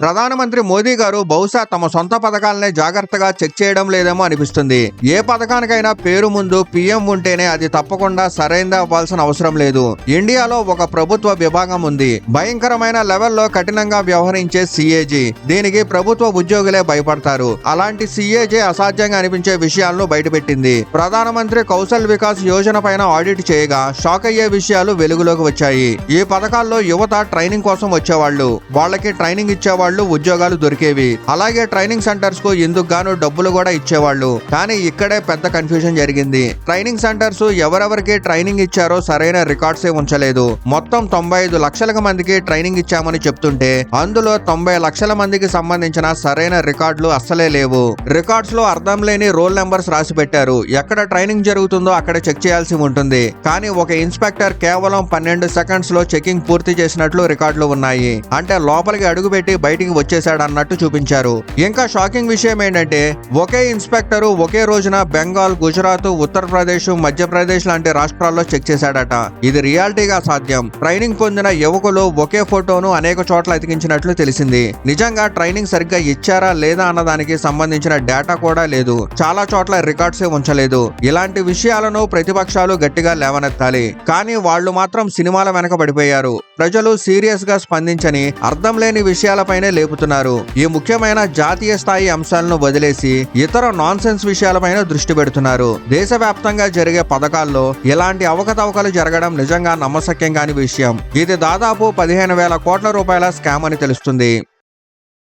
ప్రధానమంత్రి మోదీ గారు బహుశా తమ సొంత పథకాలనే జాగ్రత్తగా చెక్ చేయడం లేదేమో అనిపిస్తుంది. ఏ పథకానికైనా పేరు ముందు పీఎం ఉంటేనే అది తప్పకుండా సరైనది అవ్వాల్సిన అవసరం లేదు. ఇండియాలో ఒక ప్రభుత్వ విభాగం ఉంది, భయంకరమైన లెవెల్లో కఠినంగా వ్యవహరించే సిఏజీ. దీనికి ప్రభుత్వ ఉద్యోగులే భయపడతారు. అలాంటి సిఏజీ అసాధ్యంగా అనిపించే విషయాలను బయటపెట్టింది. ప్రధానమంత్రి కౌశల్ వికాస్ యోజన పైన ఆడిట్ చేయగా షాక్ అయ్యే విషయాలు వెలుగులోకి వచ్చాయి. ఈ పథకాల్లో యువత ట్రైనింగ్ కోసం వచ్చేవాళ్ళు, వాళ్ళకి ట్రైనింగ్ ఇచ్చేవాళ్ళు, ఉద్యోగాలు దొరికేవి. అలాగే ట్రైనింగ్ సెంటర్స్ కు ఇందుకు గాను డబ్బులు కూడా ఇచ్చేవాళ్ళు. కానీ ఇక్కడే పెద్ద కన్ఫ్యూజన్ జరిగింది. ట్రైనింగ్ సెంటర్స్ ఎవరెవరికి ట్రైనింగ్ ఇచ్చారో సరైన రికార్డ్సే ఉంచలేదు. మొత్తం 95 లక్షల మందికి ట్రైనింగ్ ఇచ్చామని చెప్తుంటే అందులో 90 లక్షల మందికి సంబంధించిన సరైన రికార్డులు అస్సలే లేవు. రికార్డ్స్ లో అర్థం లేని రోల్ నెంబర్స్ రాసి పెట్టారు. ఎక్కడ ట్రైనింగ్ జరుగుతుందో అక్కడ చెక్ చేయాల్సి ఉంటుంది. కానీ ఒక ఇన్స్పెక్టర్ కేవలం 12 సెకండ్స్ లో చెకింగ్ పూర్తి చేసినట్లు రికార్డులు ఉన్నాయి. అంటే లోపలికి అడుగుపెట్టి బయటికి వచ్చేసాడన్నట్టు చూపించారు. ఇంకా షాకింగ్ విషయం ఏంటంటే ఒకే ఇన్స్పెక్టర్ ఒకే రోజున బెంగాల్, గుజరాత్, ఉత్తరప్రదేశ్, మధ్యప్రదేశ్ లాంటి రాష్ట్రాల్లో చెక్ చేశాడట. ఇది రియాలిటీగా సాధ్యం. ట్రైనింగ్ పొందిన యువకులు ఒకే ఫోటోను అనేక చోట్ల అతికించినట్లు తెలిసింది. నిజంగా ట్రైనింగ్ సరిగ్గా ఇచ్చారా లేదా అన్నదానికి సంబంధించిన డేటా కూడా లేదు. చాలా చోట్ల రికార్డ్సే ఉంచలేదు. ఇలాంటి విషయాలను ప్రతిపక్షాలు గట్టిగా లేవనెత్తాలి. కానీ వాళ్ళు మాత్రం సినిమాల వెనక పడిపోయారు. ప్రజలు సీరియస్ గా స్పందించని అర్థం లేని విషయాలపైనే లేపుతున్నారు. ఈ ముఖ్యమైన జాతీయ స్థాయి అంశాలను వదిలేసి ఇతర నాన్ సెన్స్ విషయాలపైన దృష్టి పెడుతున్నారు. దేశవ్యాప్తంగా జరిగే పథకాల్లో ఇలాంటి అవకతవకలు జరగడం నిజంగా నమ్మశక్యం కాని విషయం. ఇది దాదాపు 15,000 కోట్ల రూపాయల స్కామ్ అని తెలుస్తుంది.